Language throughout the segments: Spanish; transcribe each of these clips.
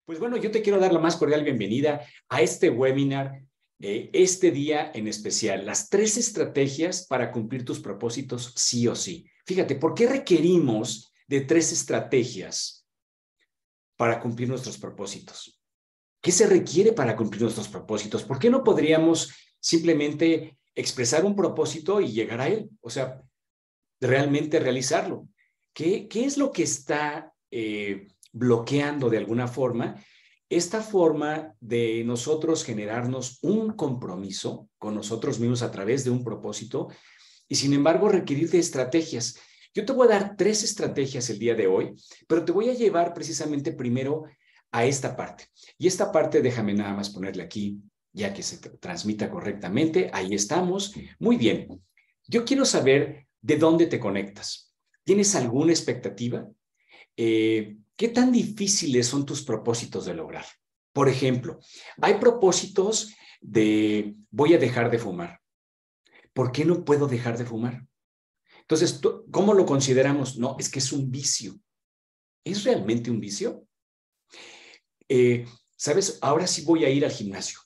Pues bueno, yo te quiero dar la más cordial bienvenida a este webinar, este día en especial, las 3 estrategias para cumplir tus propósitos sí o sí. Fíjate, ¿por qué requerimos de 3 estrategias para cumplir nuestros propósitos? ¿Qué se requiere para cumplir nuestros propósitos? ¿Por qué no podríamos simplemente expresar un propósito y llegar a él? O sea, realmente realizarlo. ¿Qué es lo que está bloqueando de alguna forma esta forma de nosotros generarnos un compromiso con nosotros mismos a través de un propósito y sin embargo requerir de estrategias? Yo te voy a dar 3 estrategias el día de hoy, pero te voy a llevar precisamente primero a esta parte. Y esta parte déjame nada más ponerle aquí, ya que se transmita correctamente. Ahí estamos. Muy bien. Yo quiero saber de dónde te conectas. ¿Tienes alguna expectativa? ¿Qué tan difíciles son tus propósitos de lograr? Por ejemplo, hay propósitos de voy a dejar de fumar. ¿Por qué no puedo dejar de fumar? Entonces, ¿cómo lo consideramos? No, es que es un vicio. ¿Es realmente un vicio? ¿Sabes? Ahora sí voy a ir al gimnasio.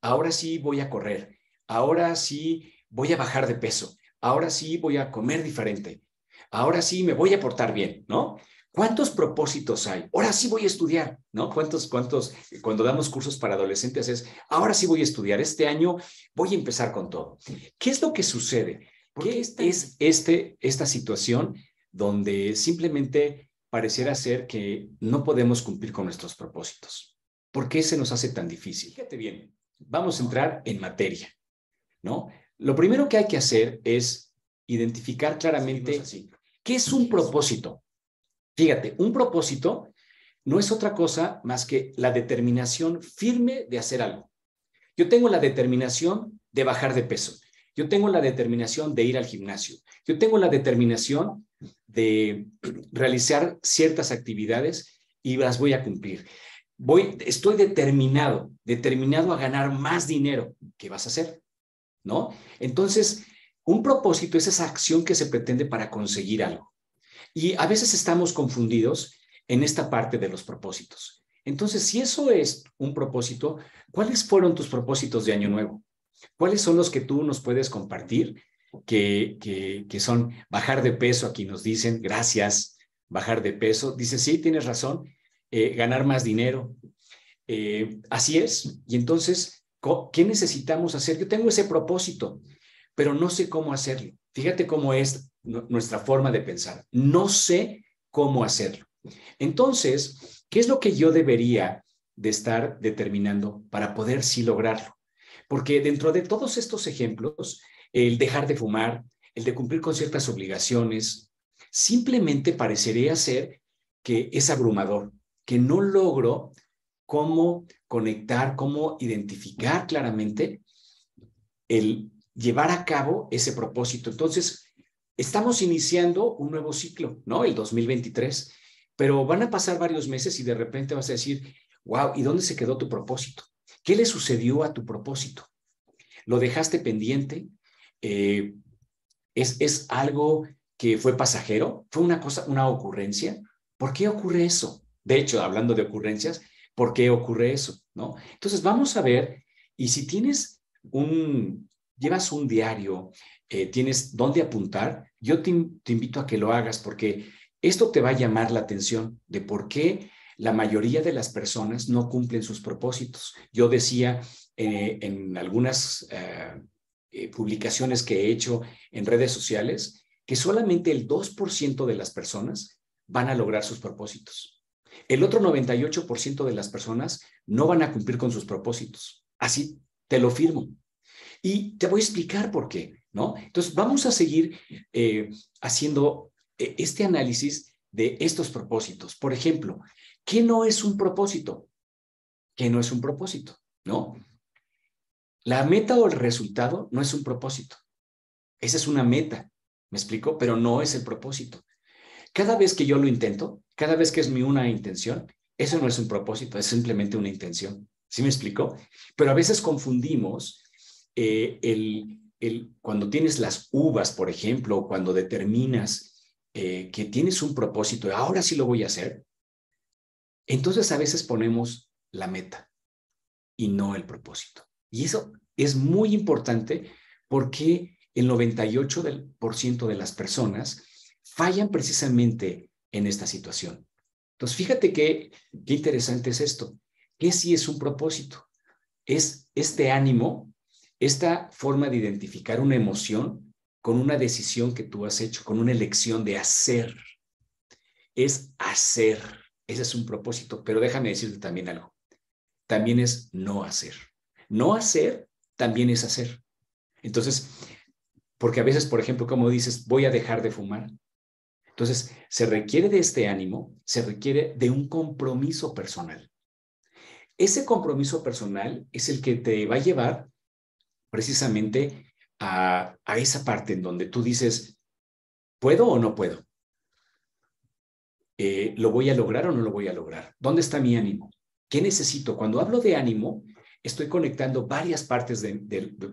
Ahora sí voy a correr. Ahora sí voy a bajar de peso. Ahora sí voy a comer diferente. Ahora sí me voy a portar bien, ¿no? ¿Cuántos propósitos hay? Ahora sí voy a estudiar, ¿no? Cuando damos cursos para adolescentes es, ahora sí voy a estudiar, este año voy a empezar con todo. ¿Qué es lo que sucede? ¿Qué es esta situación donde simplemente pareciera ser que no podemos cumplir con nuestros propósitos? ¿Por qué se nos hace tan difícil? Fíjate bien, vamos a entrar en materia, ¿no? Lo primero que hay que hacer es identificar claramente qué es un propósito. Fíjate, un propósito no es otra cosa más que la determinación firme de hacer algo. Yo tengo la determinación de bajar de peso. Yo tengo la determinación de ir al gimnasio. Yo tengo la determinación de realizar ciertas actividades y las voy a cumplir. Estoy determinado a ganar más dinero. ¿Qué vas a hacer? ¿No? Entonces, un propósito es esa acción que se pretende para conseguir algo. Y a veces estamos confundidos en esta parte de los propósitos. Entonces, si eso es un propósito, ¿cuáles fueron tus propósitos de Año Nuevo? ¿Cuáles son los que tú nos puedes compartir? Que son bajar de peso, aquí nos dicen, gracias, bajar de peso. Dice, sí, tienes razón, ganar más dinero. Así es. Y entonces, ¿qué necesitamos hacer? Yo tengo ese propósito, pero no sé cómo hacerlo. Fíjate cómo es nuestra forma de pensar. No sé cómo hacerlo. Entonces, ¿qué es lo que yo debería de estar determinando para poder sí lograrlo? Porque dentro de todos estos ejemplos, el dejar de fumar, el de cumplir con ciertas obligaciones, simplemente parecería ser que es abrumador, que no logro cómo conectar, cómo identificar claramente el llevar a cabo ese propósito. Entonces, estamos iniciando un nuevo ciclo, ¿no? El 2023, pero van a pasar varios meses y de repente vas a decir, wow, ¿y dónde se quedó tu propósito? ¿Qué le sucedió a tu propósito? ¿Lo dejaste pendiente? ¿Es algo que fue pasajero? ¿Fue una ocurrencia? ¿Por qué ocurre eso? De hecho, hablando de ocurrencias, ¿por qué ocurre eso? ¿No? Entonces, vamos a ver, y si llevas un diario, tienes dónde apuntar, yo te invito a que lo hagas porque esto te va a llamar la atención de por qué la mayoría de las personas no cumplen sus propósitos. Yo decía en algunas publicaciones que he hecho en redes sociales que solamente el 2% de las personas van a lograr sus propósitos. El otro 98% de las personas no van a cumplir con sus propósitos. Así te lo firmo. Y te voy a explicar por qué, ¿no? Entonces, vamos a seguir haciendo este análisis de estos propósitos. Por ejemplo, ¿qué no es un propósito? ¿Qué no es un propósito? ¿No? La meta o el resultado no es un propósito. Esa es una meta, ¿me explico? Pero no es el propósito. Cada vez que yo lo intento, cada vez que es una intención, eso no es un propósito, es simplemente una intención. ¿Sí me explico? Pero a veces confundimos cuando tienes las uvas, por ejemplo, cuando determinas que tienes un propósito, ahora sí lo voy a hacer, Entonces a veces ponemos la meta y no el propósito. Y eso es muy importante porque el 98% de las personas fallan precisamente en esta situación. Entonces, fíjate qué interesante es esto. ¿Qué sí es un propósito? Es este ánimo, esta forma de identificar una emoción con una decisión que tú has hecho, con una elección de hacer. Es hacer. Ese es un propósito, pero déjame decirte también algo. También es no hacer. No hacer también es hacer. Entonces, porque a veces, por ejemplo, como dices, voy a dejar de fumar. Entonces, se requiere de este ánimo, se requiere de un compromiso personal. Ese compromiso personal es el que te va a llevar precisamente a esa parte en donde tú dices, ¿puedo o no puedo? ¿Lo voy a lograr o no lo voy a lograr? ¿Dónde está mi ánimo? ¿Qué necesito? Cuando hablo de ánimo, estoy conectando varias partes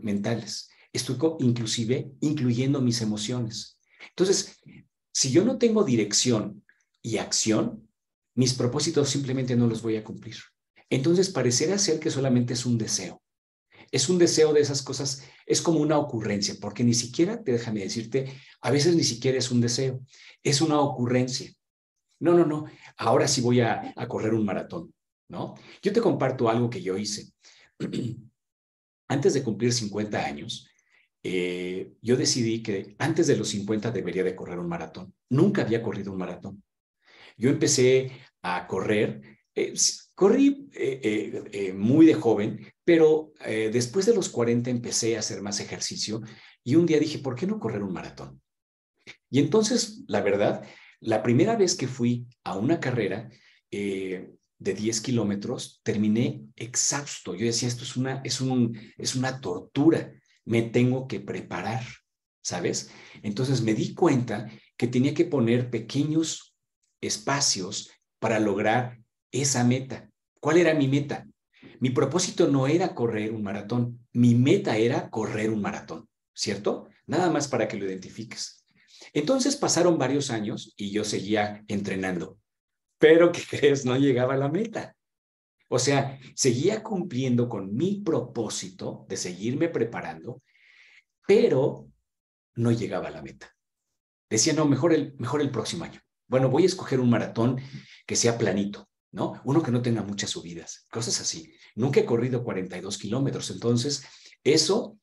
mentales. Estoy inclusive incluyendo mis emociones. Entonces, si yo no tengo dirección y acción, mis propósitos simplemente no los voy a cumplir. Entonces, parecerá ser que solamente es un deseo. Es un deseo de esas cosas, es como una ocurrencia, porque ni siquiera, déjame decirte, a veces ni siquiera es un deseo, es una ocurrencia. No, no, no, ahora sí voy a correr un maratón, ¿no? Yo te comparto algo que yo hice. Antes de cumplir 50 años, yo decidí que antes de los 50 debería de correr un maratón. Nunca había corrido un maratón. Yo empecé a correr, corrí muy de joven, pero después de los 40 empecé a hacer más ejercicio y un día dije, ¿por qué no correr un maratón? Y entonces, la verdad, la primera vez que fui a una carrera de 10 kilómetros, terminé exhausto. Yo decía, esto es una tortura, me tengo que preparar, ¿sabes? Entonces me di cuenta que tenía que poner pequeños espacios para lograr esa meta. ¿Cuál era mi meta? Mi propósito no era correr un maratón, mi meta era correr un maratón, ¿cierto? Nada más para que lo identifiques. Entonces pasaron varios años y yo seguía entrenando, pero ¿qué crees? No llegaba a la meta. O sea, seguía cumpliendo con mi propósito de seguirme preparando, pero no llegaba a la meta. Decía, no, mejor el próximo año. Bueno, voy a escoger un maratón que sea planito, ¿no? Uno que no tenga muchas subidas, cosas así. Nunca he corrido 42 kilómetros, entonces eso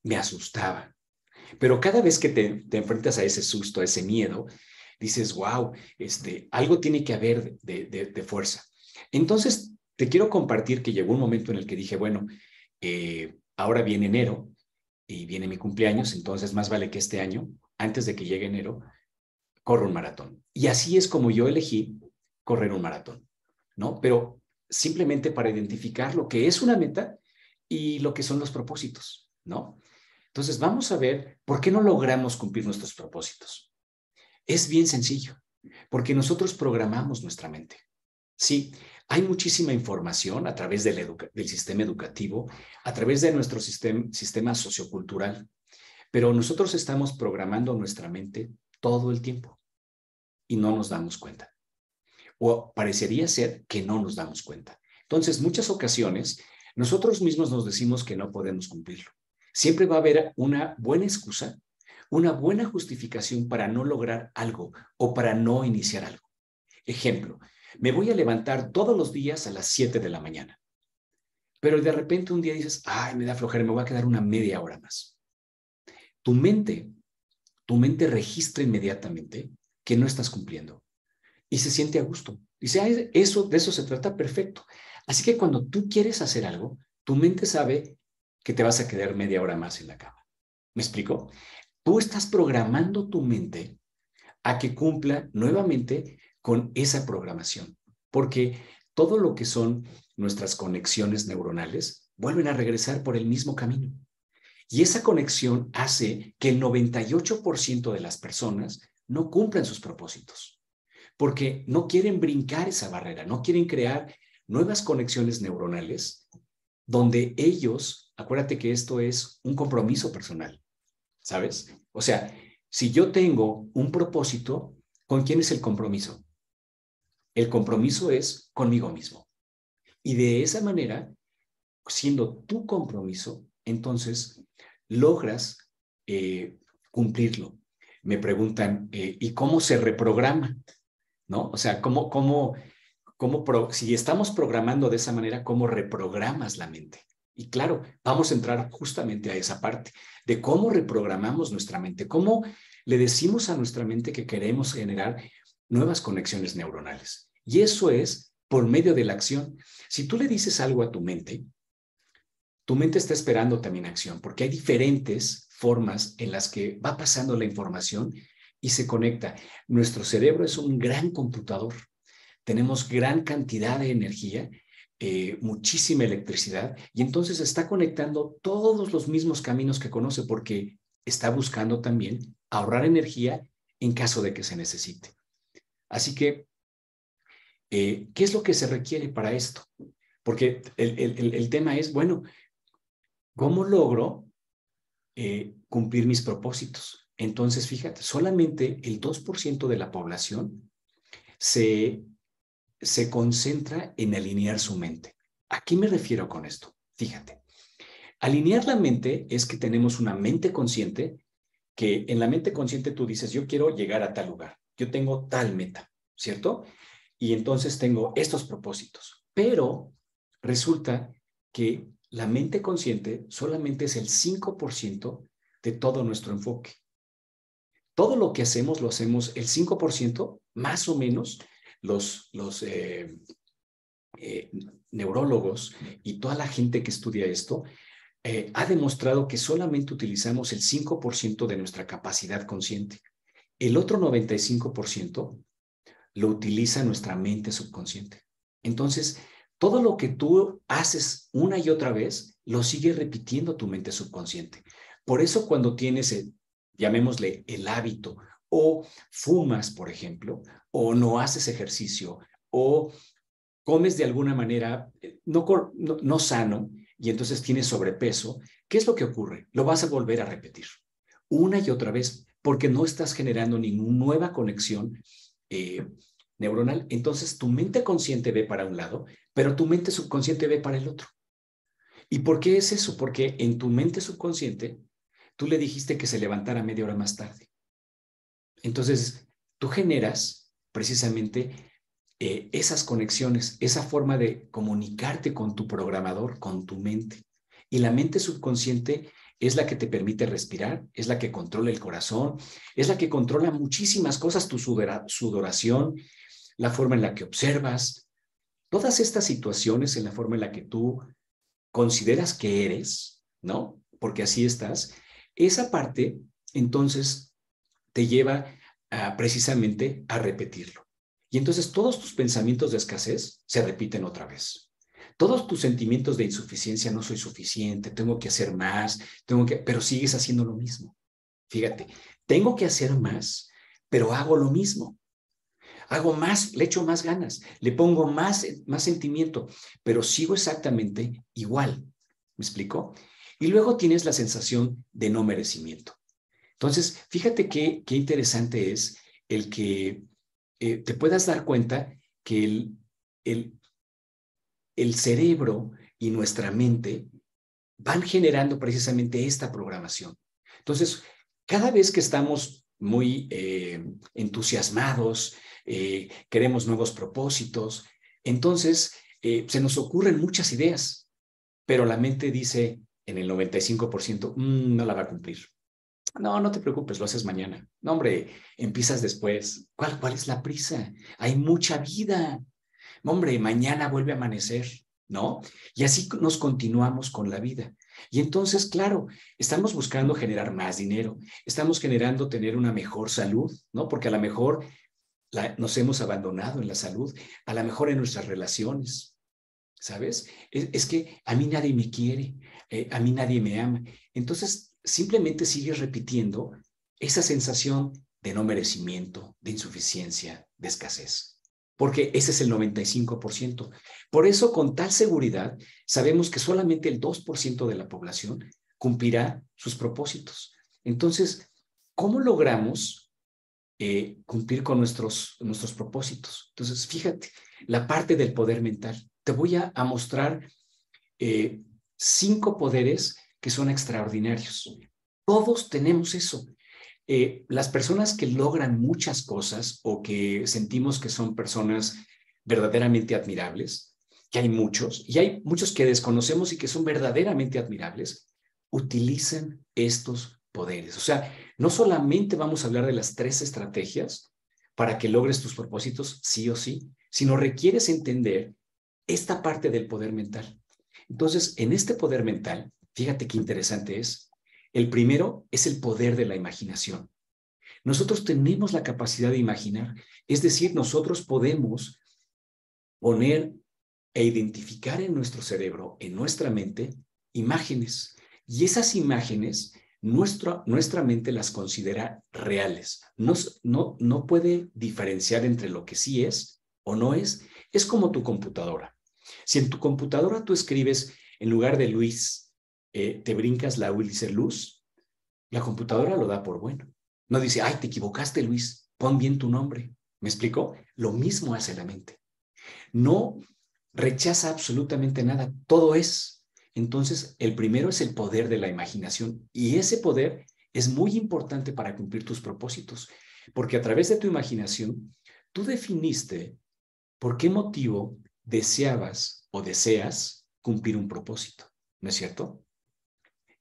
me asustaba. Pero cada vez que te enfrentas a ese susto, a ese miedo, dices, wow, algo tiene que haber de fuerza. Entonces, te quiero compartir que llegó un momento en el que dije, bueno, ahora viene enero y viene mi cumpleaños, entonces más vale que este año, antes de que llegue enero, corro un maratón. Y así es como yo elegí correr un maratón, ¿no? Pero simplemente para identificar lo que es una meta y lo que son los propósitos, ¿no? Entonces, vamos a ver por qué no logramos cumplir nuestros propósitos. Es bien sencillo, porque nosotros programamos nuestra mente. Sí, hay muchísima información a través del sistema educativo, a través de nuestro sistema sociocultural, pero nosotros estamos programando nuestra mente todo el tiempo y no nos damos cuenta. O parecería ser que no nos damos cuenta. Entonces, muchas ocasiones, nosotros mismos nos decimos que no podemos cumplirlo. Siempre va a haber una buena excusa, una buena justificación para no lograr algo o para no iniciar algo. Ejemplo, me voy a levantar todos los días a las 7 de la mañana, pero de repente un día dices, ay, me da flojera, me voy a quedar una media hora más. Tu mente, tu mente registra inmediatamente que no estás cumpliendo y se siente a gusto. Dice, ah, eso, de eso se trata, perfecto. Así que cuando tú quieres hacer algo, tu mente sabe que te vas a quedar media hora más en la cama. ¿Me explico? Tú estás programando tu mente a que cumpla nuevamente con esa programación, porque todo lo que son nuestras conexiones neuronales vuelven a regresar por el mismo camino. Y esa conexión hace que el 98% de las personas no cumplan sus propósitos, porque no quieren brincar esa barrera, no quieren crear nuevas conexiones neuronales donde ellos, acuérdate que esto es un compromiso personal, ¿sabes? O sea, si yo tengo un propósito, ¿con quién es el compromiso? El compromiso es conmigo mismo. Y de esa manera, siendo tu compromiso, entonces logras cumplirlo. Me preguntan, ¿y cómo se reprograma? ¿No? O sea, si estamos programando de esa manera, ¿cómo reprogramas la mente? Y claro, vamos a entrar justamente a esa parte de cómo reprogramamos nuestra mente, cómo le decimos a nuestra mente que queremos generar nuevas conexiones neuronales. Y eso es por medio de la acción. Si tú le dices algo a tu mente está esperando también acción, porque hay diferentes formas en las que va pasando la información y se conecta. Nuestro cerebro es un gran computador. Tenemos gran cantidad de energía, muchísima electricidad, y entonces está conectando todos los mismos caminos que conoce porque está buscando también ahorrar energía en caso de que se necesite. Así que, ¿qué es lo que se requiere para esto? Porque el tema es, bueno, ¿cómo logro cumplir mis propósitos? Entonces, fíjate, solamente el 2% de la población se concentra en alinear su mente. ¿A qué me refiero con esto? Fíjate, alinear la mente es que tenemos una mente consciente, que en la mente consciente tú dices, yo quiero llegar a tal lugar, yo tengo tal meta, ¿cierto? Y entonces tengo estos propósitos, pero resulta que la mente consciente solamente es el 5% de todo nuestro enfoque. Todo lo que hacemos, lo hacemos el 5%, más o menos, los neurólogos y toda la gente que estudia esto ha demostrado que solamente utilizamos el 5% de nuestra capacidad consciente. El otro 95% lo utiliza nuestra mente subconsciente. Entonces, todo lo que tú haces una y otra vez, lo sigue repitiendo tu mente subconsciente. Por eso cuando tienes, llamémosle, el hábito, o fumas, por ejemplo, o no haces ejercicio, o comes de alguna manera no sano, y entonces tienes sobrepeso, ¿qué es lo que ocurre? Lo vas a volver a repetir una y otra vez, porque no estás generando ninguna nueva conexión neuronal. Entonces tu mente consciente ve para un lado, pero tu mente subconsciente ve para el otro. ¿Y por qué es eso? Porque en tu mente subconsciente tú le dijiste que se levantara media hora más tarde. Entonces tú generas precisamente esas conexiones, esa forma de comunicarte con tu programador, con tu mente. Y la mente subconsciente es la que te permite respirar, es la que controla el corazón, es la que controla muchísimas cosas, tu sudoración, la forma en la que observas, todas estas situaciones en la forma en la que tú consideras que eres, ¿no? Porque así estás, esa parte entonces te lleva precisamente a repetirlo. Y entonces todos tus pensamientos de escasez se repiten otra vez. Todos tus sentimientos de insuficiencia, no soy suficiente, tengo que hacer más, pero sigues haciendo lo mismo. Fíjate, tengo que hacer más, pero hago lo mismo. Hago más, le echo más ganas, le pongo más sentimiento, pero sigo exactamente igual. ¿Me explico? Y luego tienes la sensación de no merecimiento. Entonces, fíjate qué interesante es el que te puedas dar cuenta que el cerebro y nuestra mente van generando precisamente esta programación. Entonces, cada vez que estamos muy entusiasmados, queremos nuevos propósitos, entonces se nos ocurren muchas ideas, pero la mente dice en el 95%, no la va a cumplir. No, no te preocupes, lo haces mañana. No, hombre, empiezas después. ¿Cuál es la prisa? Hay mucha vida. Hombre, mañana vuelve a amanecer, ¿no? Y así nos continuamos con la vida. Y entonces, claro, estamos buscando generar más dinero, estamos generando tener una mejor salud, ¿no? Porque a lo mejor nos hemos abandonado en la salud, a lo mejor en nuestras relaciones, ¿sabes? Es que a mí nadie me quiere, a mí nadie me ama. Entonces, simplemente sigues repitiendo esa sensación de no merecimiento, de insuficiencia, de escasez, porque ese es el 95%. Por eso, con tal seguridad, sabemos que solamente el 2% de la población cumplirá sus propósitos. Entonces, ¿cómo logramos cumplir con nuestros propósitos. Entonces, fíjate, la parte del poder mental. Te voy a mostrar 5 poderes que son extraordinarios. Todos tenemos eso. Las personas que logran muchas cosas o que sentimos que son personas verdaderamente admirables, que hay muchos, y hay muchos que desconocemos y que son verdaderamente admirables, utilizan estos poderes. O sea, no solamente vamos a hablar de las 3 estrategias para que logres tus propósitos sí o sí, sino requieres entender esta parte del poder mental. Entonces, en este poder mental, fíjate qué interesante es. El primero es el poder de la imaginación. Nosotros tenemos la capacidad de imaginar, es decir, nosotros podemos poner e identificar en nuestro cerebro, en nuestra mente, imágenes. Y esas imágenes, nuestra mente las considera reales. No puede diferenciar entre lo que sí es o no es. Es como tu computadora. Si en tu computadora tú escribes, en lugar de Luis, te brincas la U y dice Luz, la computadora lo da por bueno. No dice, ay, te equivocaste, Luis, pon bien tu nombre. ¿Me explicó? Lo mismo hace la mente. No rechaza absolutamente nada, todo es. Entonces, el primero es el poder de la imaginación y ese poder es muy importante para cumplir tus propósitos, porque a través de tu imaginación, tú definiste por qué motivo deseabas o deseas cumplir un propósito, ¿no es cierto?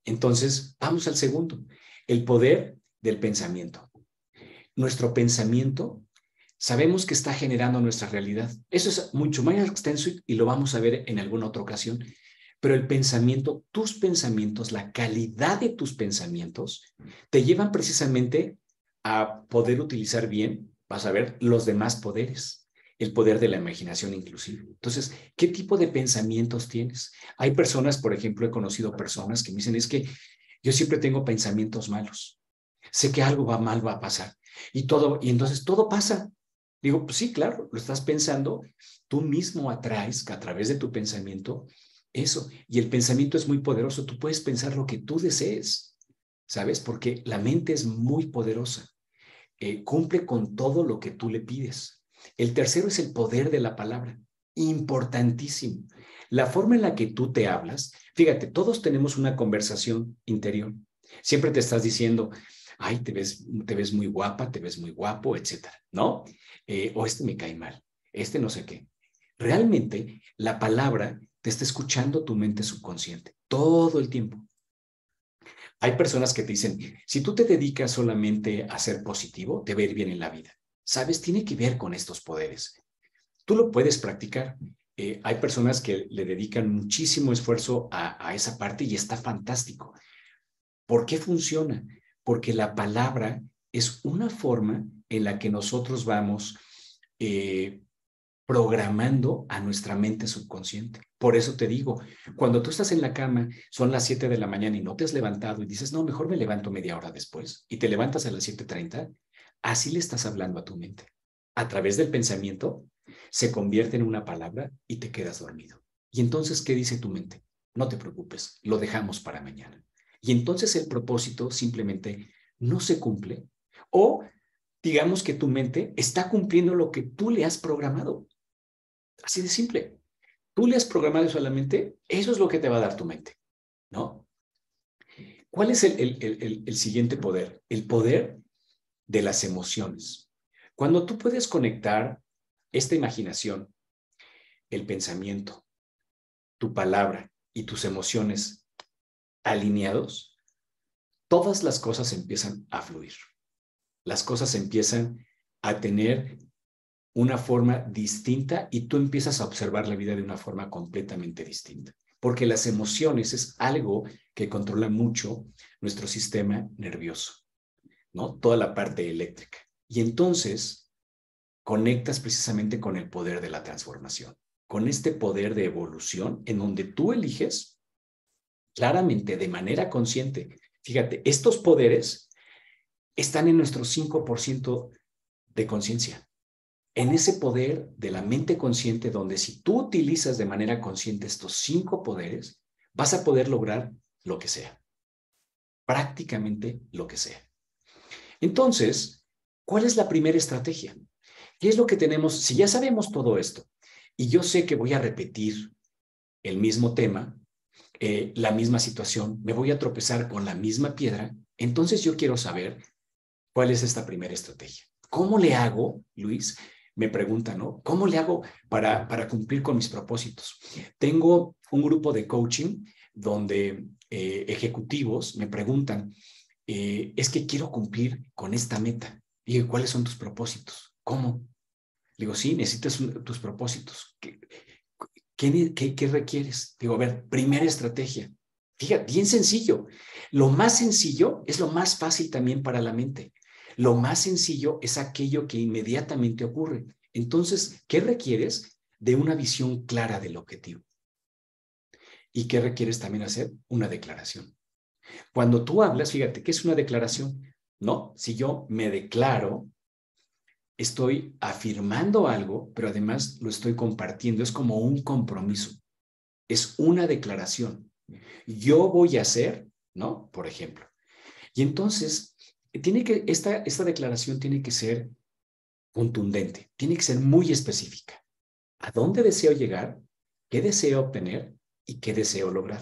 Entonces, vamos al segundo, el poder del pensamiento. Nuestro pensamiento sabemos que está generando nuestra realidad. Eso es mucho más extenso y lo vamos a ver en alguna otra ocasión. Pero el pensamiento, tus pensamientos, la calidad de tus pensamientos, te llevan precisamente a poder utilizar bien, vas a ver, los demás poderes, el poder de la imaginación inclusive. Entonces, ¿qué tipo de pensamientos tienes? Hay personas, por ejemplo, he conocido personas que me dicen, es que yo siempre tengo pensamientos malos. Sé que algo mal va a pasar. Y entonces todo pasa. Digo, pues sí, claro, lo estás pensando, tú mismo atraes a través de tu pensamiento eso. Y el pensamiento es muy poderoso, tú puedes pensar lo que tú desees, ¿sabes? Porque la mente es muy poderosa, cumple con todo lo que tú le pides. El tercero es el poder de la palabra, importantísimo. La forma en la que tú te hablas, fíjate, todos tenemos una conversación interior. Siempre te estás diciendo, ay, te ves muy guapa, te ves muy guapo, etcétera, ¿no? O este me cae mal, este no sé qué. Realmente la palabra te está escuchando tu mente subconsciente todo el tiempo. Hay personas que te dicen, si tú te dedicas solamente a ser positivo, te va a ir bien en la vida. ¿Sabes? Tiene que ver con estos poderes. Tú lo puedes practicar. Hay personas que le dedican muchísimo esfuerzo a esa parte y está fantástico. ¿Por qué funciona? Porque la palabra es una forma en la que nosotros vamos programando a nuestra mente subconsciente. Por eso te digo, cuando tú estás en la cama, son las 7 de la mañana y no te has levantado y dices, no, mejor me levanto media hora después y te levantas a las 7:30, así le estás hablando a tu mente. A través del pensamiento se convierte en una palabra y te quedas dormido. Y entonces, ¿qué dice tu mente? No te preocupes, lo dejamos para mañana. Y entonces el propósito simplemente no se cumple o digamos que tu mente está cumpliendo lo que tú le has programado. Así de simple. Tú le has programado solamente, eso es lo que te va a dar tu mente, ¿no? ¿Cuál es el siguiente poder? El poder de las emociones. Cuando tú puedes conectar esta imaginación, el pensamiento, tu palabra y tus emociones alineados, todas las cosas empiezan a fluir. Las cosas empiezan a tener una forma distinta y tú empiezas a observar la vida de una forma completamente distinta. Porque las emociones es algo que controla mucho nuestro sistema nervioso, ¿no? Toda la parte eléctrica. Y entonces conectas precisamente con el poder de la transformación, con este poder de evolución en donde tú eliges claramente, de manera consciente. Fíjate, estos poderes están en nuestro 5% de conciencia. En ese poder de la mente consciente, donde si tú utilizas de manera consciente estos 5 poderes, vas a poder lograr lo que sea, prácticamente lo que sea. Entonces, ¿Cuál es la primera estrategia? ¿Qué es lo que tenemos? Si ya sabemos todo esto y yo sé que voy a repetir el mismo tema, la misma situación, me voy a tropezar con la misma piedra, entonces yo quiero saber cuál es esta primera estrategia. ¿Cómo le hago, Luis? Me preguntan, ¿no? ¿Cómo le hago para cumplir con mis propósitos? Tengo un grupo de coaching donde ejecutivos me preguntan, es que quiero cumplir con esta meta. Y digo, ¿cuáles son tus propósitos? ¿Cómo? Digo, sí, necesitas tus propósitos. ¿Qué requieres? Digo, a ver, primera estrategia. Fíjate, bien sencillo. Lo más sencillo es lo más fácil también para la mente. Lo más sencillo es aquello que inmediatamente ocurre. Entonces, ¿qué requieres? De una visión clara del objetivo. ¿Y qué requieres también hacer? Una declaración. Cuando tú hablas, fíjate, ¿qué es una declaración? No, si yo me declaro, estoy afirmando algo, pero además lo estoy compartiendo. Es como un compromiso. Es una declaración. Yo voy a hacer, ¿no? Por ejemplo. Y entonces, esta declaración tiene que ser contundente, tiene que ser muy específica. ¿A dónde deseo llegar? ¿Qué deseo obtener? ¿Y qué deseo lograr?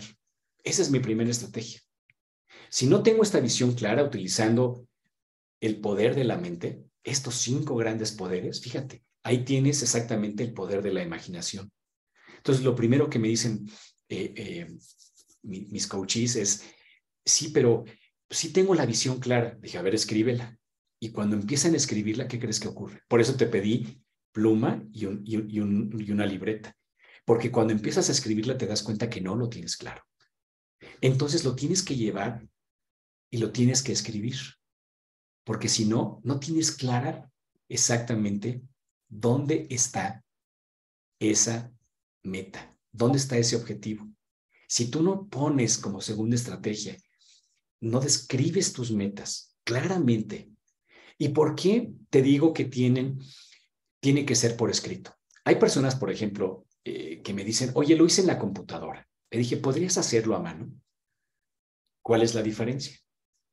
Esa es mi primera estrategia. Si no tengo esta visión clara utilizando el poder de la mente, estos 5 grandes poderes, fíjate, ahí tienes exactamente el poder de la imaginación. Entonces, lo primero que me dicen mis coaches es, sí, pero sí tengo la visión clara. Dije, a ver, escríbela. Y cuando empiezan a escribirla, ¿qué crees que ocurre? Por eso te pedí pluma y una libreta. Porque cuando empiezas a escribirla te das cuenta que no lo tienes claro. Entonces lo tienes que llevar y lo tienes que escribir. Porque si no, no tienes clara exactamente dónde está esa meta, dónde está ese objetivo. Si tú no pones como segunda estrategia, no describes tus metas claramente. ¿Y por qué te digo que tiene que ser por escrito? Hay personas, por ejemplo, que me dicen, oye, lo hice en la computadora. Le dije, ¿podrías hacerlo a mano? ¿Cuál es la diferencia?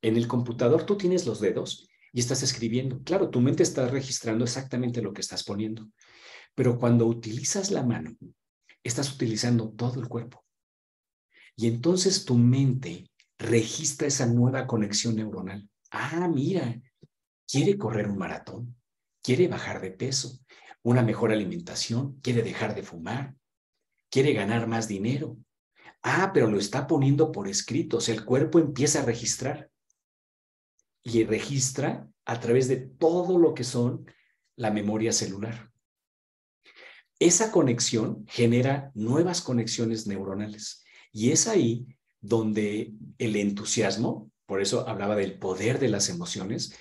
En el computador tú tienes los dedos y estás escribiendo. Claro, tu mente está registrando exactamente lo que estás poniendo, pero cuando utilizas la mano, estás utilizando todo el cuerpo. Y entonces tu mente registra esa nueva conexión neuronal. Ah, mira, quiere correr un maratón, quiere bajar de peso, una mejor alimentación, quiere dejar de fumar, quiere ganar más dinero. Ah, pero lo está poniendo por escrito, o sea, el cuerpo empieza a registrar y registra a través de todo lo que son la memoria celular. Esa conexión genera nuevas conexiones neuronales y es ahí donde el entusiasmo, por eso hablaba del poder de las emociones,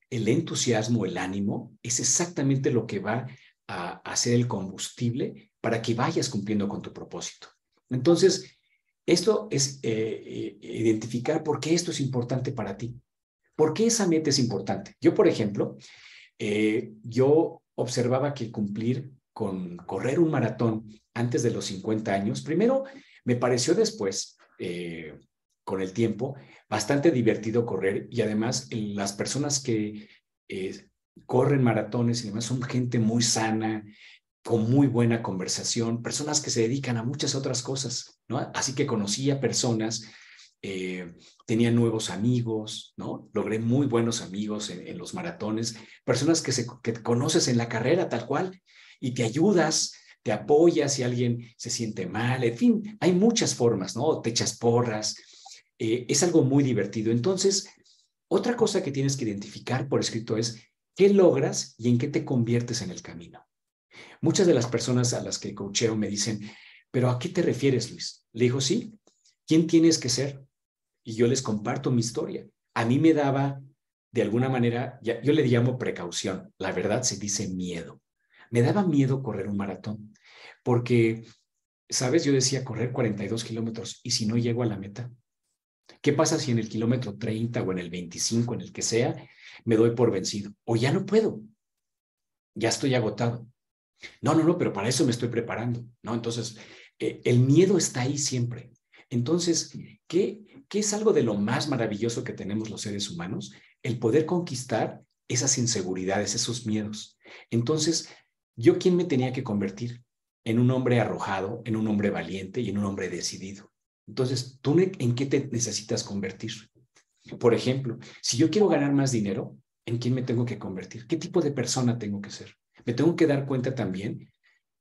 el entusiasmo, el ánimo, es exactamente lo que va a hacer el combustible para que vayas cumpliendo con tu propósito. Entonces, esto es identificar por qué esto es importante para ti. ¿Por qué esa meta es importante? Yo, por ejemplo, yo observaba que cumplir con correr un maratón antes de los 50 años, primero me pareció después, con el tiempo, bastante divertido correr y además las personas que corren maratones y demás son gente muy sana, con muy buena conversación, personas que se dedican a muchas otras cosas, ¿no? Así que conocí a personas, tenía nuevos amigos, ¿no? Logré muy buenos amigos en los maratones, personas que conoces en la carrera tal cual y te ayudas, te apoyas si alguien se siente mal, en fin, hay muchas formas, ¿no? Te echas porras, es algo muy divertido. Entonces, otra cosa que tienes que identificar por escrito es qué logras y en qué te conviertes en el camino. Muchas de las personas a las que coacheo me dicen, ¿pero a qué te refieres, Luis? Le digo, sí, ¿quién tienes que ser? Y yo les comparto mi historia. A mí me daba, de alguna manera, yo le llamo precaución, la verdad se dice miedo. Me daba miedo correr un maratón, porque, ¿sabes? Yo decía correr 42 kilómetros y si no llego a la meta, ¿qué pasa si en el kilómetro 30 o en el 25, en el que sea, me doy por vencido? O ya no puedo, ya estoy agotado. No, pero para eso me estoy preparando, ¿no? Entonces, el miedo está ahí siempre. Entonces, ¿qué es algo de lo más maravilloso que tenemos los seres humanos? El poder conquistar esas inseguridades, esos miedos. Entonces, ¿yo quién me tenía que convertir? En un hombre arrojado, en un hombre valiente y en un hombre decidido. Entonces, ¿tú en qué te necesitas convertir? Por ejemplo, si yo quiero ganar más dinero, ¿en quién me tengo que convertir? ¿Qué tipo de persona tengo que ser? Me tengo que dar cuenta también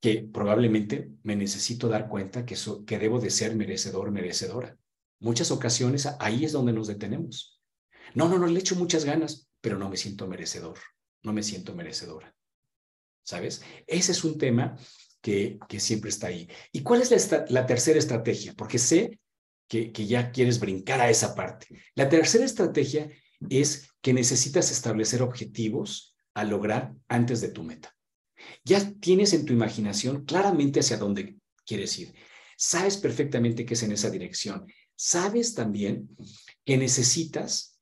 que probablemente me necesito dar cuenta que debo de ser merecedor, merecedora. Muchas ocasiones ahí es donde nos detenemos. No, le echo muchas ganas, pero no me siento merecedor, no me siento merecedora. ¿Sabes? Ese es un tema que siempre está ahí. ¿Y cuál es la tercera estrategia? Porque sé que ya quieres brincar a esa parte. La tercera estrategia es que necesitas establecer objetivos a lograr antes de tu meta. Ya tienes en tu imaginación claramente hacia dónde quieres ir. Sabes perfectamente que es en esa dirección. Sabes también que necesitas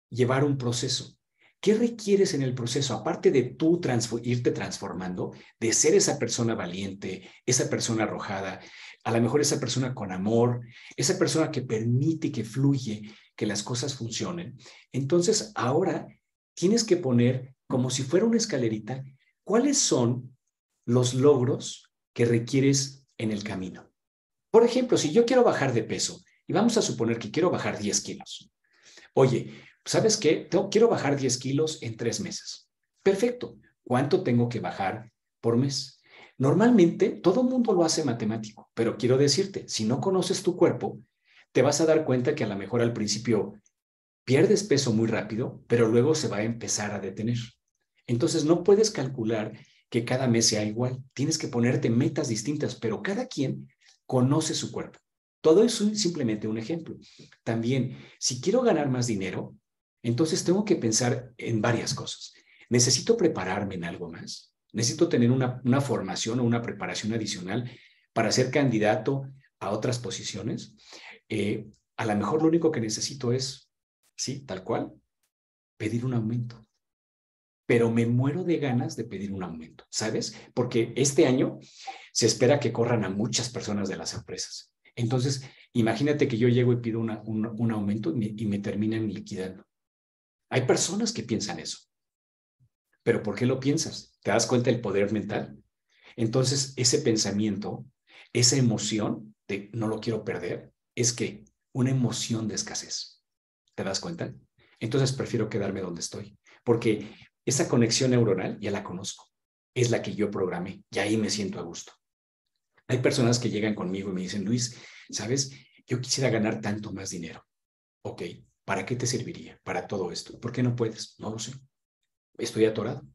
llevar un proceso. ¿Qué requieres en el proceso? Aparte de tú irte transformando, de ser esa persona valiente, esa persona arrojada, a lo mejor esa persona con amor, esa persona que permite que fluye, que las cosas funcionen. Entonces, ahora tienes que poner, como si fuera una escalerita, cuáles son los logros que requieres en el camino. Por ejemplo, si yo quiero bajar de peso, y vamos a suponer que quiero bajar 10 kilos. Oye, ¿sabes qué? Quiero bajar 10 kilos en 3 meses. Perfecto. ¿Cuánto tengo que bajar por mes? Normalmente todo el mundo lo hace matemático, pero quiero decirte, si no conoces tu cuerpo, te vas a dar cuenta que a lo mejor al principio pierdes peso muy rápido, pero luego se va a empezar a detener. Entonces no puedes calcular que cada mes sea igual. Tienes que ponerte metas distintas, pero cada quien conoce su cuerpo. Todo es simplemente un ejemplo. También, si quiero ganar más dinero, entonces tengo que pensar en varias cosas. ¿Necesito prepararme en algo más? ¿Necesito tener una formación o una preparación adicional para ser candidato a otras posiciones? A lo mejor lo único que necesito es, sí, tal cual, pedir un aumento. Pero me muero de ganas de pedir un aumento, ¿sabes? Porque este año se espera que corran a muchas personas de las empresas. Entonces, imagínate que yo llego y pido un aumento y me terminan liquidando. Hay personas que piensan eso, pero ¿por qué lo piensas? ¿Te das cuenta del poder mental? Entonces, ese pensamiento, esa emoción de no lo quiero perder, es que una emoción de escasez. ¿Te das cuenta? Entonces prefiero quedarme donde estoy, porque esa conexión neuronal ya la conozco, es la que yo programé y ahí me siento a gusto. Hay personas que llegan conmigo y me dicen, Luis, ¿sabes? Yo quisiera ganar tanto más dinero. Ok, ¿para qué te serviría? Para todo esto. ¿Por qué no puedes? No lo sé. Estoy atorado.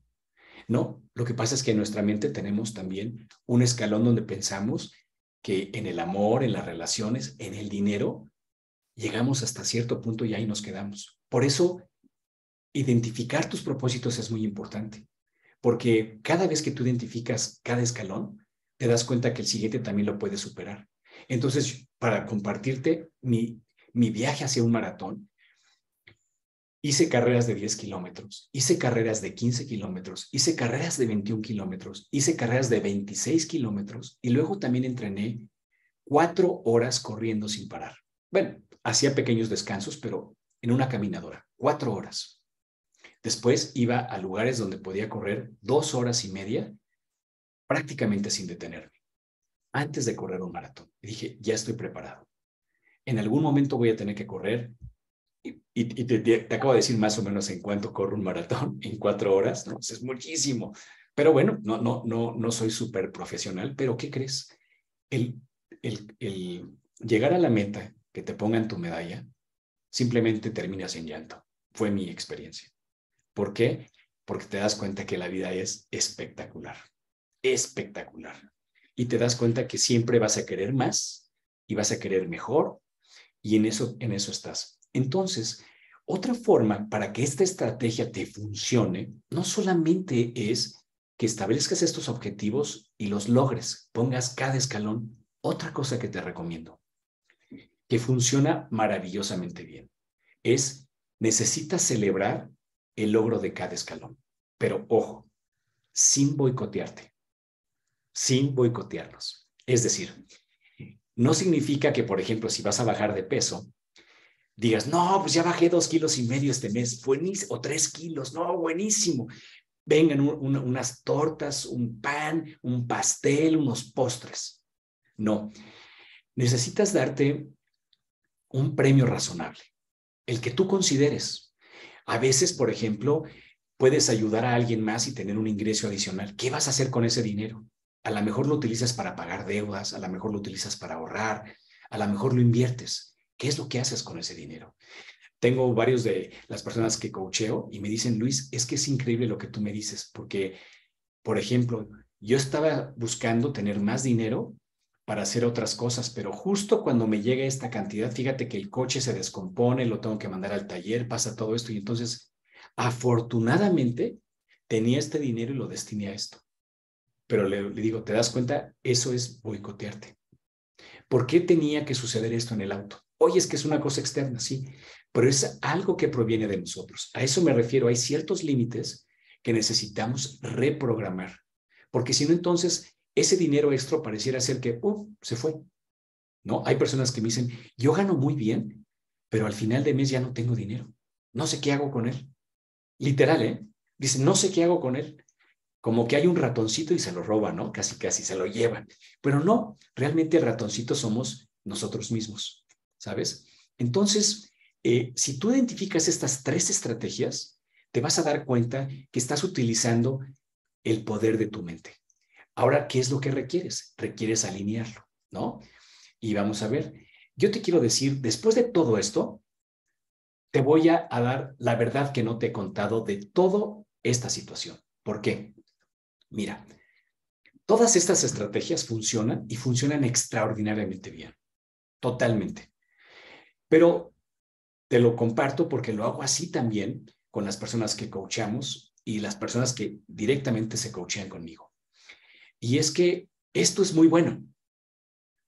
No, lo que pasa es que en nuestra mente tenemos también un escalón donde pensamos que en el amor, en las relaciones, en el dinero, llegamos hasta cierto punto y ahí nos quedamos. Por eso, identificar tus propósitos es muy importante, porque cada vez que tú identificas cada escalón, te das cuenta que el siguiente también lo puedes superar. Entonces, para compartirte mi viaje hacia un maratón, hice carreras de 10 kilómetros, hice carreras de 15 kilómetros, hice carreras de 21 kilómetros, hice carreras de 26 kilómetros y luego también entrené 4 horas corriendo sin parar. Bueno, hacía pequeños descansos, pero en una caminadora, 4 horas. Después iba a lugares donde podía correr 2 horas y media prácticamente sin detenerme, antes de correr un maratón. Y dije, ya estoy preparado. En algún momento voy a tener que correr y te acabo de decir más o menos en cuánto corro un maratón, en 4 horas, ¿no? Es muchísimo. Pero bueno, no soy súper profesional, pero ¿qué crees? El, el llegar a la meta, que te pongan tu medalla, simplemente terminas en llanto. Fue mi experiencia. ¿Por qué? Porque te das cuenta que la vida es espectacular, espectacular. Y te das cuenta que siempre vas a querer más y vas a querer mejor y en eso estás. Entonces, otra forma para que esta estrategia te funcione no solamente es que establezcas estos objetivos y los logres, pongas cada escalón. Otra cosa que te recomiendo, que funciona maravillosamente bien, es necesitas celebrar el logro de cada escalón. Pero ojo, sin boicotearte, sin boicotearlos. Es decir, no significa que, por ejemplo, si vas a bajar de peso, digas, no, pues ya bajé 2,5 kilos este mes, buenísimo, o 3 kilos, no, buenísimo. Vengan unas tortas, un pan, un pastel, unos postres. No, necesitas darte un premio razonable, el que tú consideres. A veces, por ejemplo, puedes ayudar a alguien más y tener un ingreso adicional. ¿Qué vas a hacer con ese dinero? A lo mejor lo utilizas para pagar deudas, a lo mejor lo utilizas para ahorrar, a lo mejor lo inviertes. ¿Qué es lo que haces con ese dinero? Tengo varios de las personas que coacheo y me dicen, Luis, es que es increíble lo que tú me dices, porque, por ejemplo, yo estaba buscando tener más dinero para hacer otras cosas, pero justo cuando me llega esta cantidad, fíjate que el coche se descompone, lo tengo que mandar al taller, pasa todo esto y entonces, afortunadamente, tenía este dinero y lo destiné a esto. Pero le digo, ¿te das cuenta? Eso es boicotearte. ¿Por qué tenía que suceder esto en el auto? Oye, es que es una cosa externa, sí, pero es algo que proviene de nosotros. A eso me refiero. Hay ciertos límites que necesitamos reprogramar, porque si no, entonces ese dinero extra pareciera ser que se fue. ¿No? Hay personas que me dicen, yo gano muy bien, pero al final de mes ya no tengo dinero. No sé qué hago con él. Literal, ¿eh? Dicen, no sé qué hago con él. Como que hay un ratoncito y se lo roban, ¿no? Casi, casi se lo llevan. Pero no, realmente el ratoncito somos nosotros mismos, ¿sabes? Entonces, si tú identificas estas 3 estrategias, te vas a dar cuenta que estás utilizando el poder de tu mente. Ahora, ¿qué es lo que requieres? Requieres alinearlo, ¿no? Y vamos a ver, yo te quiero decir, después de todo esto, te voy a dar la verdad que no te he contado de toda esta situación. ¿Por qué? Mira, todas estas estrategias funcionan y funcionan extraordinariamente bien, totalmente. Pero te lo comparto porque lo hago así también con las personas que coachamos y las personas que directamente se coachean conmigo. Y es que esto es muy bueno,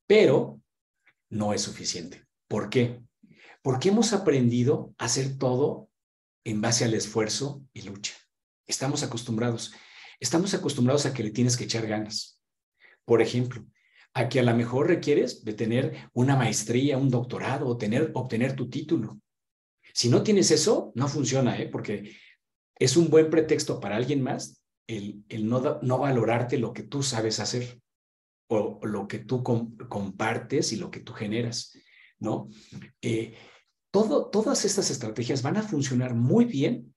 pero no es suficiente. ¿Por qué? Porque hemos aprendido a hacer todo en base al esfuerzo y lucha. Estamos acostumbrados. Estamos acostumbrados a que le tienes que echar ganas. Por ejemplo, a que a lo mejor requieres de tener una maestría, un doctorado o obtener tu título. Si no tienes eso, no funciona, porque es un buen pretexto para alguien más el no valorarte lo que tú sabes hacer o lo que tú compartes y lo que tú generas, ¿no? Eh, todas estas estrategias van a funcionar muy bien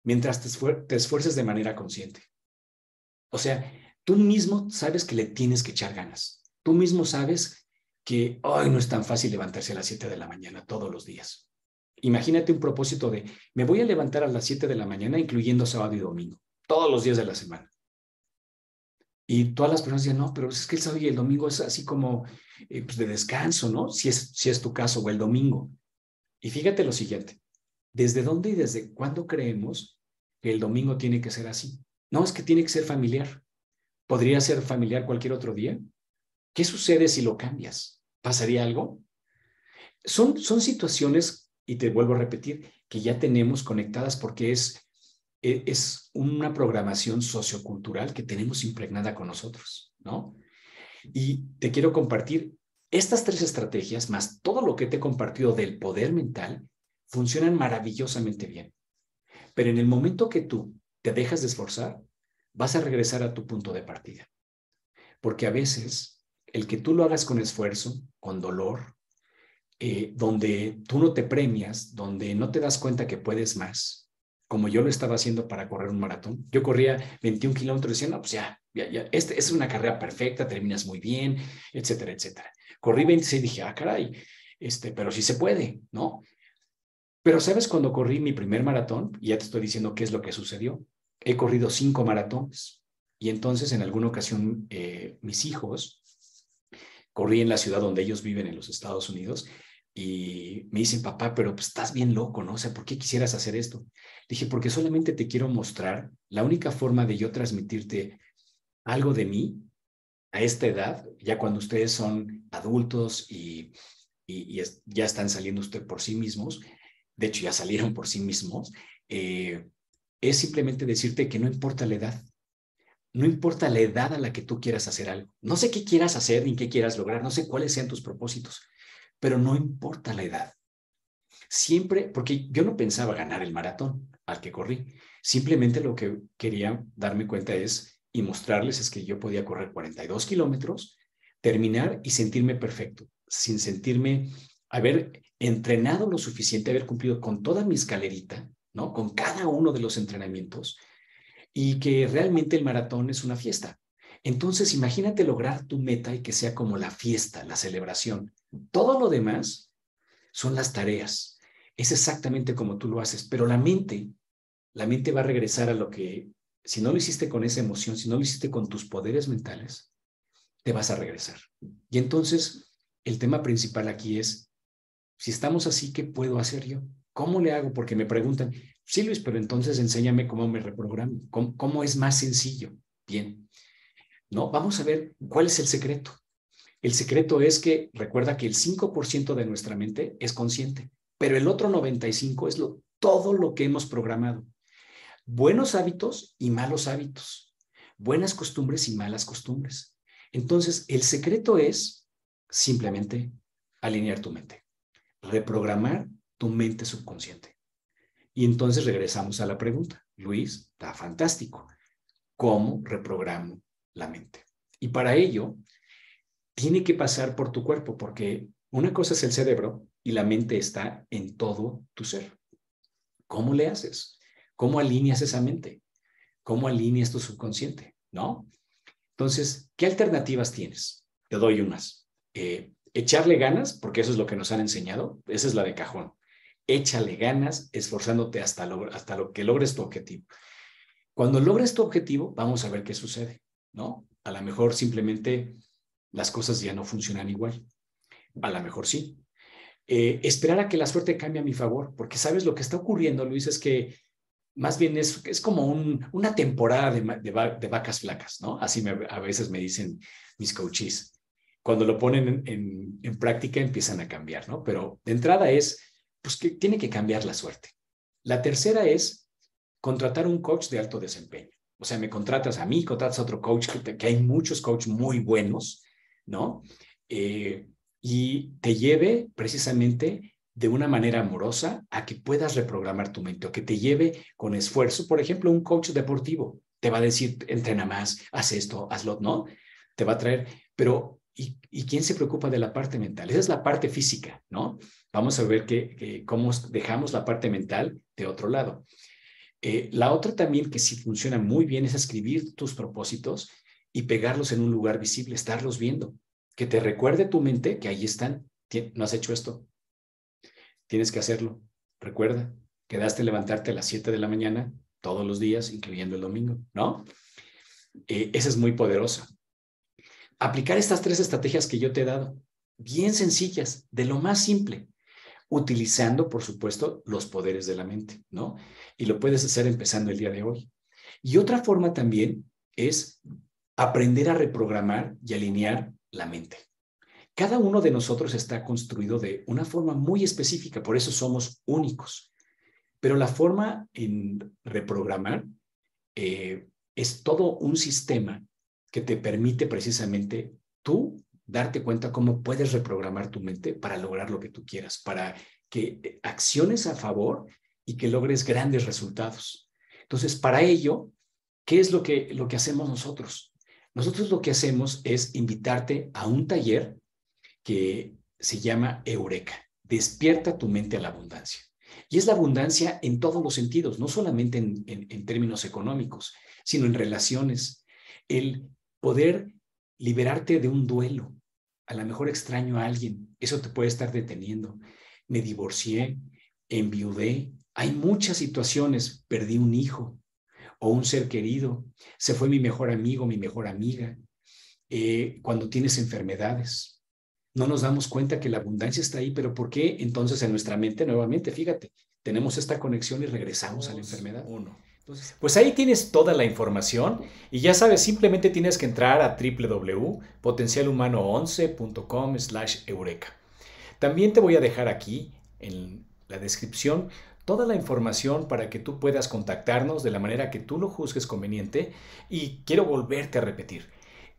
mientras te esfuerces de manera consciente. O sea, tú mismo sabes que le tienes que echar ganas. Tú mismo sabes que hoy no es tan fácil levantarse a las 7 de la mañana todos los días. Imagínate un propósito de, me voy a levantar a las 7 de la mañana, incluyendo sábado y domingo, todos los días de la semana. Y todas las personas dicen, no, pero es que el sábado y el domingo es así como pues de descanso, ¿no? Si es tu caso, o el domingo. Y fíjate lo siguiente, ¿desde dónde y desde cuándo creemos que el domingo tiene que ser así? No, es que tiene que ser familiar. ¿Podría ser familiar cualquier otro día? ¿Qué sucede si lo cambias? ¿Pasaría algo? Son situaciones, y te vuelvo a repetir, que ya tenemos conectadas porque es una programación sociocultural que tenemos impregnada con nosotros, ¿no? Y te quiero compartir estas 3 estrategias, más todo lo que te he compartido del poder mental, funcionan maravillosamente bien. Pero en el momento que tú te dejas de esforzar, vas a regresar a tu punto de partida. Porque a veces el que tú lo hagas con esfuerzo, con dolor, donde tú no te premias, donde no te das cuenta que puedes más, como yo lo estaba haciendo para correr un maratón. Yo corría 21 kilómetros y decía, no, pues ya, es una carrera perfecta, terminas muy bien, etcétera, etcétera. Corrí 26 y dije, caray, pero sí se puede, ¿no? Pero ¿sabes cuando corrí mi primer maratón? Y ya te estoy diciendo qué es lo que sucedió. He corrido 5 maratones. Y entonces en alguna ocasión mis hijos, corrí en la ciudad donde ellos viven en los Estados Unidos y me dicen, papá, pero pues, estás bien loco, ¿no? O sea, ¿por qué quisieras hacer esto? Dije, porque solamente te quiero mostrar la única forma de yo transmitirte algo de mí a esta edad, ya cuando ustedes son adultos y ya están saliendo ustedes por sí mismos, de hecho ya salieron por sí mismos, es simplemente decirte que no importa la edad, no importa la edad a la que tú quieras hacer algo. No sé qué quieras hacer ni qué quieras lograr, no sé cuáles sean tus propósitos, pero no importa la edad. Siempre, porque yo no pensaba ganar el maratón al que corrí. Simplemente lo que quería darme cuenta y mostrarles es que yo podía correr 42 kilómetros, terminar y sentirme perfecto, sin sentirme haber entrenado lo suficiente, haber cumplido con toda mi escalerita, ¿no? Con cada uno de los entrenamientos, y que realmente el maratón es una fiesta. Entonces, imagínate lograr tu meta y que sea como la fiesta, la celebración. Todo lo demás son las tareas. Es exactamente como tú lo haces, pero la mente va a regresar a lo que, si no lo hiciste con esa emoción, si no lo hiciste con tus poderes mentales, te vas a regresar. Y entonces, el tema principal aquí es, si estamos así, ¿qué puedo hacer yo? ¿Cómo le hago? Porque me preguntan, sí, Luis, pero entonces enséñame cómo me reprogramo, cómo es más sencillo. Bien, ¿no? Vamos a ver cuál es el secreto. El secreto es que recuerda que el 5% de nuestra mente es consciente, pero el otro 95% es todo lo que hemos programado. Buenos hábitos y malos hábitos, buenas costumbres y malas costumbres. Entonces, el secreto es simplemente alinear tu mente, reprogramar tu mente subconsciente. Y entonces regresamos a la pregunta. Luis, está fantástico. ¿Cómo reprogramo la mente? Y para ello, tiene que pasar por tu cuerpo, porque una cosa es el cerebro y la mente está en todo tu ser. ¿Cómo le haces? ¿Cómo alineas esa mente? ¿Cómo alineas tu subconsciente? ¿No? Entonces, ¿qué alternativas tienes? Te doy unas. Echarle ganas, porque eso es lo que nos han enseñado. Esa es la de cajón. Échale ganas, esforzándote hasta lo que logres tu objetivo. Cuando logres tu objetivo, vamos a ver qué sucede, ¿no? A lo mejor simplemente las cosas ya no funcionan igual. A lo mejor sí. Esperar a que la suerte cambie a mi favor, porque sabes lo que está ocurriendo, Luis, es que más bien es como una temporada de vacas flacas, ¿no? Así a veces me dicen mis coaches. Cuando lo ponen en práctica empiezan a cambiar, ¿no? Pero de entrada pues que tiene que cambiar la suerte. La tercera es contratar un coach de alto desempeño. O sea, me contratas a mí, contratas a otro coach, que hay muchos coaches muy buenos, ¿no? Y te lleve precisamente de una manera amorosa a que puedas reprogramar tu mente o que te lleve con esfuerzo. Por ejemplo, un coach deportivo te va a decir, entrena más, haz esto, hazlo, ¿no? Te va a traer, pero ¿y quién se preocupa de la parte mental? Esa es la parte física, ¿no? Vamos a ver cómo dejamos la parte mental de otro lado. La otra también que sí funciona muy bien es escribir tus propósitos y pegarlos en un lugar visible, estarlos viendo, que te recuerde tu mente que ahí están. No has hecho esto, tienes que hacerlo. Recuerda, quedaste levantarte a las 7 de la mañana todos los días, incluyendo el domingo, ¿no? Esa es muy poderosa. Aplicar estas 3 estrategias que yo te he dado, bien sencillas, de lo más simple, utilizando, por supuesto, los poderes de la mente, ¿no? Y lo puedes hacer empezando el día de hoy. Y otra forma también es aprender a reprogramar y alinear la mente. Cada uno de nosotros está construido de una forma muy específica, por eso somos únicos. Pero la forma en reprogramar es todo un sistema que te permite precisamente tú darte cuenta cómo puedes reprogramar tu mente para lograr lo que tú quieras, para que acciones a favor y que logres grandes resultados. Entonces, para ello, ¿qué es lo que hacemos nosotros? Nosotros lo que hacemos es invitarte a un taller que se llama Eureka. Despierta tu mente a la abundancia. Y es la abundancia en todos los sentidos, no solamente en términos económicos, sino en relaciones. El poder liberarte de un duelo. A lo mejor extraño a alguien, eso te puede estar deteniendo. Me divorcié, enviudé. Hay muchas situaciones, perdí un hijo o un ser querido, se fue mi mejor amigo, mi mejor amiga. Cuando tienes enfermedades, no nos damos cuenta que la abundancia está ahí, pero ¿por qué entonces en nuestra mente nuevamente, fíjate, tenemos esta conexión y regresamos a la enfermedad? Entonces, pues ahí tienes toda la información y ya sabes, simplemente tienes que entrar a www.potencialhumano11.com/eureka. También te voy a dejar aquí en la descripción toda la información para que tú puedas contactarnos de la manera que tú lo juzgues conveniente, y quiero volverte a repetir.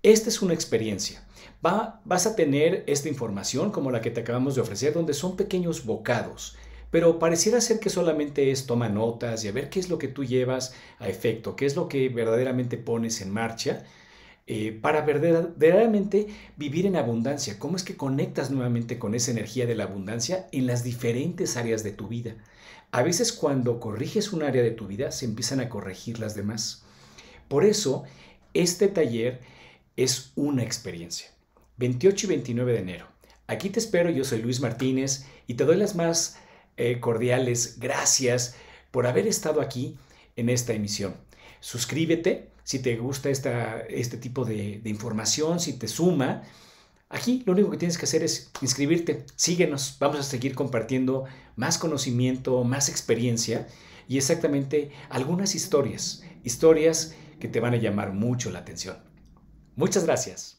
Esta es una experiencia. Vas a tener esta información como la que te acabamos de ofrecer, donde son pequeños bocados, pero pareciera ser que solamente es toma notas y a ver qué es lo que tú llevas a efecto, qué es lo que verdaderamente pones en marcha para verdaderamente vivir en abundancia. ¿Cómo es que conectas nuevamente con esa energía de la abundancia en las diferentes áreas de tu vida? A veces cuando corriges un área de tu vida, se empiezan a corregir las demás. Por eso, este taller es una experiencia. 28 y 29 de enero. Aquí te espero, yo soy Luis Martínez y te doy las más cordiales gracias por haber estado aquí en esta emisión. Suscríbete si te gusta este tipo de información, si te suma. Aquí lo único que tienes que hacer es inscribirte, síguenos, vamos a seguir compartiendo más conocimiento, más experiencia y exactamente algunas historias que te van a llamar mucho la atención. Muchas gracias.